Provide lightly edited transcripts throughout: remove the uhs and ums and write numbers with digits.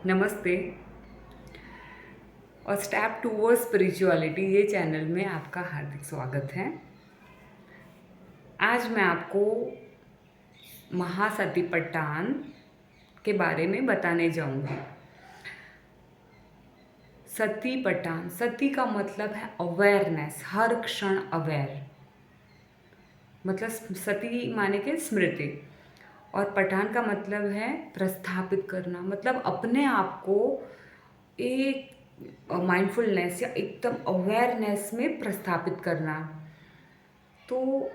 नमस्ते और step towards spirituality ये चैनल में आपका हार्दिक स्वागत है। आज मैं आपको महासतीपट्टान के बारे में बताने जाऊंगी। सतीपट्टान, सती का मतलब है अवेयरनेस, हर क्षण अवेयर, मतलब सती माने के स्मृति, और पठान का मतलब है प्रस्थापित करना, मतलब अपने आप को एक माइंडफुलनेस या एकदम अवेयरनेस में प्रस्थापित करना। तो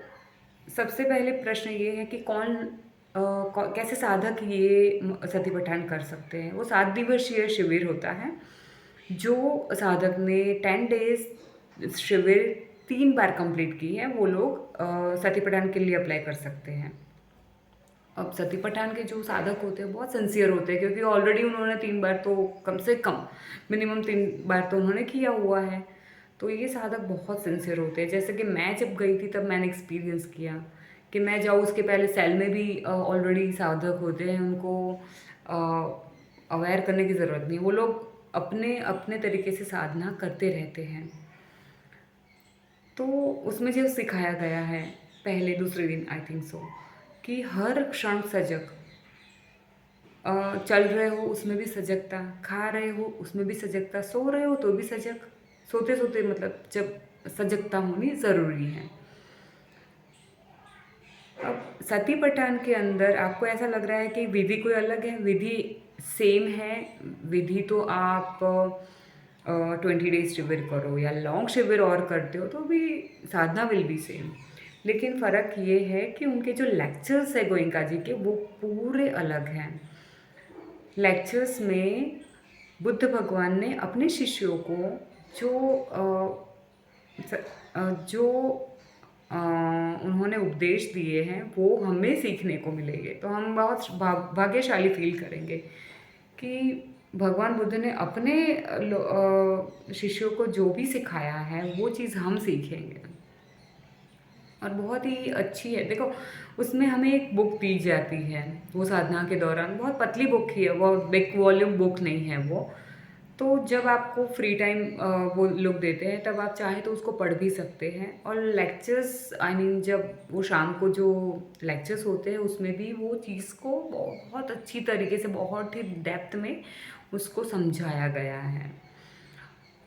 सबसे पहले प्रश्न ये है कि कैसे साधक ये सती पठान कर सकते हैं। वो 7 दिवसीय शिविर होता है जो साधक ने 10 डेज शिविर 3 बार कंप्लीट की है, वो लोग सती पठान के लिए अप्लाई कर सकते हैं। अब सती पठान के जो साधक होते हैं बहुत सिंसियर होते हैं, क्योंकि ऑलरेडी उन्होंने 3 बार तो कम से कम मिनिमम 3 बार तो उन्होंने किया हुआ है। तो ये साधक बहुत सिंसियर होते हैं। जैसे कि मैं जब गई थी तब मैंने एक्सपीरियंस किया कि मैं जाऊँ उसके पहले सेल में भी ऑलरेडी साधक होते हैं, उनको अवेयर करने की ज़रूरत नहीं। वो लोग अपने अपने तरीके से साधना करते रहते हैं। तो उसमें जो सिखाया गया है पहले दूसरे दिन आई थिंक सो, कि हर क्षण सजग, चल रहे हो उसमें भी सजगता, खा रहे हो उसमें भी सजगता, सो रहे हो तो भी सजग, सोते सोते मतलब जब सजगता होनी ज़रूरी है। अब सती पठान के अंदर आपको ऐसा लग रहा है कि विधि कोई अलग है, विधि सेम है। विधि तो आप 20 डेज शिविर करो या लॉन्ग शिविर और करते हो तो भी साधना विल बी सेम। लेकिन फ़र्क ये है कि उनके जो लेक्चर्स है गोइंका जी के, वो पूरे अलग हैं। लेक्चर्स में बुद्ध भगवान ने अपने शिष्यों को जो जो उन्होंने उपदेश दिए हैं वो हमें सीखने को मिलेंगे। तो हम बहुत भाग्यशाली फील करेंगे कि भगवान बुद्ध ने अपने शिष्यों को जो भी सिखाया है वो चीज़ हम सीखेंगे, और बहुत ही अच्छी है। देखो उसमें हमें एक बुक दी जाती है, वो साधना के दौरान बहुत पतली बुक ही है, वो बिग वॉल्यूम बुक नहीं है वो। तो जब आपको फ्री टाइम वो लोग देते हैं तब आप चाहें तो उसको पढ़ भी सकते हैं। और लेक्चर्स आई मीन जब वो शाम को जो लेक्चर्स होते हैं उसमें भी वो चीज़ को बहुत अच्छी तरीके से, बहुत ही डेप्थ में उसको समझाया गया है।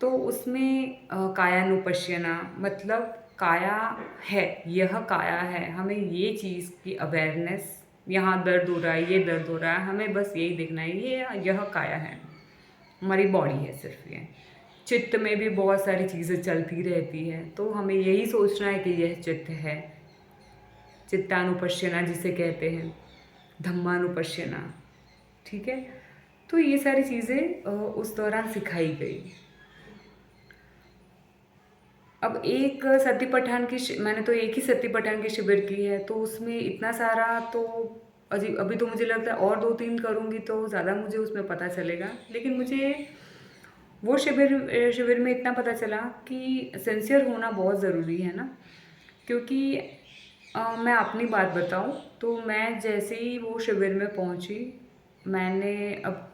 तो उसमें कायानुपश्यना, मतलब काया है, यह काया है, हमें ये चीज़ की अवेयरनेस, यहाँ दर्द हो रहा है, ये दर्द हो रहा है, हमें बस यही देखना है, ये यह काया है, हमारी बॉडी है सिर्फ ये। चित्त में भी बहुत सारी चीज़ें चलती रहती हैं, तो हमें यही सोचना है कि यह चित्त है। चित्तानुपश्यना जिसे कहते हैं, धम्मानुपश्यना, ठीक है। तो ये सारी चीज़ें उस दौरान सिखाई गई। अब एक सती पठान की मैंने तो एक ही सती पठान की शिविर की है, तो उसमें इतना सारा तो अजी अभी तो मुझे लगता है और 2-3 करूँगी तो ज़्यादा मुझे उसमें पता चलेगा। लेकिन मुझे वो शिविर में इतना पता चला कि सिंसियर होना बहुत ज़रूरी है ना। क्योंकि मैं अपनी बात बताऊँ तो मैं जैसे ही वो शिविर में पहुँची, मैंने अब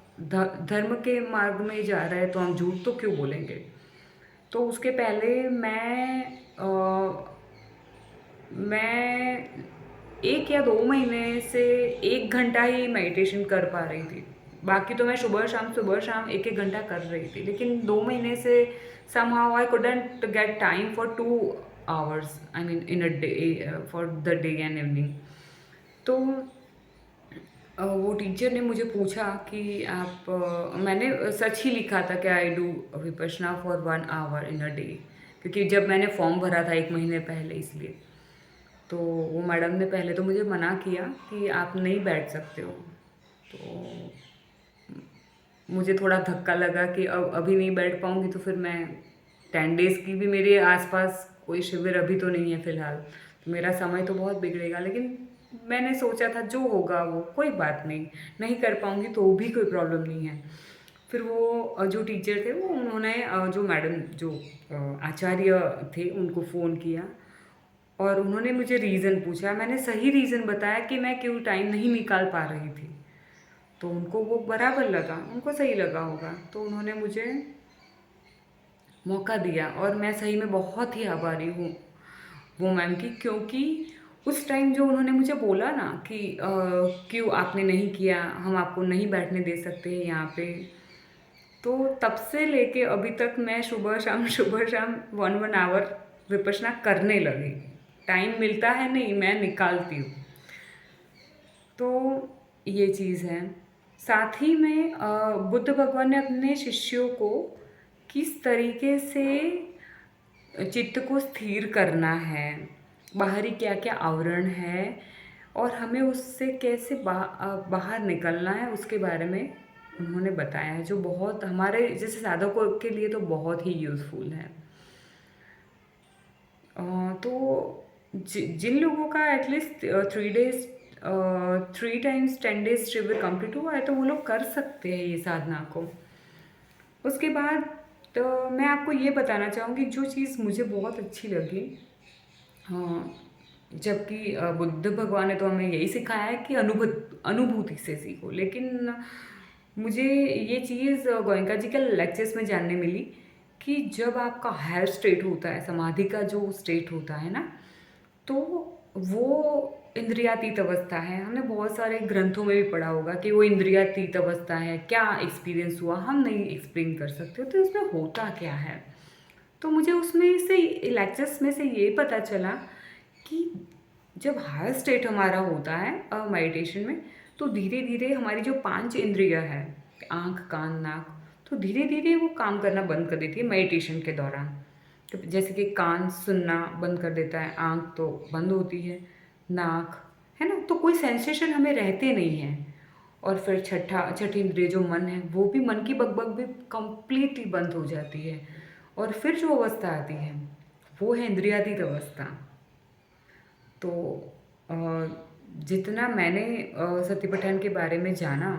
धर्म के मार्ग में जा रहे हैं तो हम झूठ तो क्यों बोलेंगे। तो उसके पहले मैं 1 या 2 महीने से 1 घंटा ही मेडिटेशन कर पा रही थी। बाकी तो मैं सुबह शाम 1-1 घंटा कर रही थी। लेकिन 2 महीने से somehow I couldn't get time for 2 hours, I mean in a day, for the day and evening. तो वो टीचर ने मुझे पूछा कि मैंने सच ही लिखा था कि I do Vipassana for 1 hour in a day, क्योंकि जब मैंने फॉर्म भरा था 1 महीने पहले, इसलिए। तो वो मैडम ने पहले तो मुझे मना किया कि आप नहीं बैठ सकते हो। तो मुझे थोड़ा धक्का लगा कि अब अभी नहीं बैठ पाऊँगी तो फिर मैं 10 डेज़ की भी मेरे आसपास कोई शिविर अभी तो नहीं है फ़िलहाल, तो मेरा समय तो बहुत बिगड़ेगा। लेकिन मैंने सोचा था जो होगा वो कोई बात नहीं, नहीं कर पाऊँगी तो भी कोई प्रॉब्लम नहीं है। फिर वो जो टीचर थे वो उन्होंने जो मैडम जो आचार्य थे उनको फ़ोन किया और उन्होंने मुझे रीज़न पूछा। मैंने सही रीज़न बताया कि मैं क्यों टाइम नहीं निकाल पा रही थी। तो उनको वो बराबर लगा, उनको सही लगा होगा, तो उन्होंने मुझे मौका दिया और मैं सही में बहुत ही आभारी हूँ वो मैम की, क्योंकि उस टाइम जो उन्होंने मुझे बोला ना कि क्यों आपने नहीं किया, हम आपको नहीं बैठने दे सकते हैं यहाँ पे, तो तब से लेके अभी तक मैं सुबह शाम 1 आवर विपश्यना करने लगी। टाइम मिलता है नहीं, मैं निकालती हूँ। तो ये चीज़ है। साथ ही में बुद्ध भगवान ने अपने शिष्यों को किस तरीके से चित्त को स्थिर करना है, बाहरी क्या-क्या आवरण है और हमें उससे कैसे बाहर निकलना है, उसके बारे में उन्होंने बताया है, जो बहुत हमारे जैसे साधकों के लिए तो बहुत ही यूज़फुल है। तो जिन लोगों का एटलीस्ट 3 डेज़ 3 टाइम्स 10 डेज़ शिविर कंप्लीट हुआ है, तो वो लोग कर सकते हैं ये साधना को। उसके बाद तो मैं आपको ये बताना चाहूँगी जो चीज़ मुझे बहुत अच्छी लगी, हाँ, जबकि बुद्ध भगवान ने तो हमें यही सिखाया है कि अनुभूति से सीखो, लेकिन मुझे ये चीज़ गोयंका जी के लेक्चर्स में जानने मिली कि जब आपका हायर स्टेट होता है, समाधि का जो स्टेट होता है ना, तो वो इंद्रियातीत अवस्था है। हमने बहुत सारे ग्रंथों में भी पढ़ा होगा कि वो इंद्रियातीत अवस्था है, क्या एक्सपीरियंस हुआ हम नहीं एक्सप्लेन कर सकते, तो उसमें होता क्या है। तो मुझे उसमें से लेक्चर्स में से ये पता चला कि जब हायर स्टेट हमारा होता है मेडिटेशन में, तो धीरे धीरे हमारी जो 5 इंद्रियां है, आँख कान नाक, तो धीरे धीरे वो काम करना बंद कर देती है मेडिटेशन के दौरान। तो जैसे कि कान सुनना बंद कर देता है, आँख तो बंद होती है, नाक, है ना, तो कोई सेंसेशन हमें रहते नहीं हैं। और फिर छठी इंद्रिय जो मन है, वो भी मन की बकबक भी कंप्लीटली बंद हो जाती है। और फिर जो अवस्था आती है वो है इंद्रियातीत अवस्था। तो अ, जितना मैंने सतीपठन के बारे में जाना,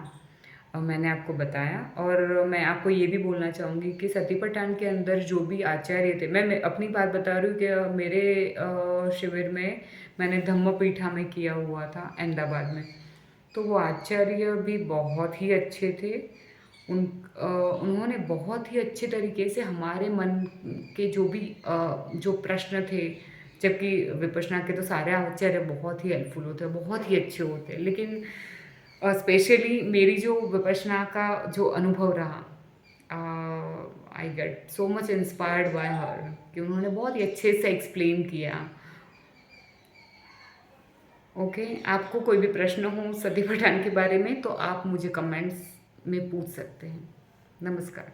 मैंने आपको बताया, और मैं आपको ये भी बोलना चाहूँगी कि सतीपठन के अंदर जो भी आचार्य थे, मैं अपनी बात बता रही हूँ कि मेरे शिविर में मैंने धम्मपीठा में किया हुआ था अहमदाबाद में, तो वो आचार्य भी बहुत ही अच्छे थे। उन उन्होंने बहुत ही अच्छे तरीके से हमारे मन के जो भी जो प्रश्न थे, जबकि विपश्यना के तो सारे आचार्य बहुत ही हेल्पफुल होते हैं, बहुत ही अच्छे होते हैं, लेकिन स्पेशली मेरी जो विपश्यना का जो अनुभव रहा, I get so much inspired by हर, कि उन्होंने बहुत ही अच्छे से एक्सप्लेन किया। ओके, आपको कोई भी प्रश्न हो सती पठान के बारे में तो आप मुझे कमेंट्स में पूछ सकते हैं। नमस्कार।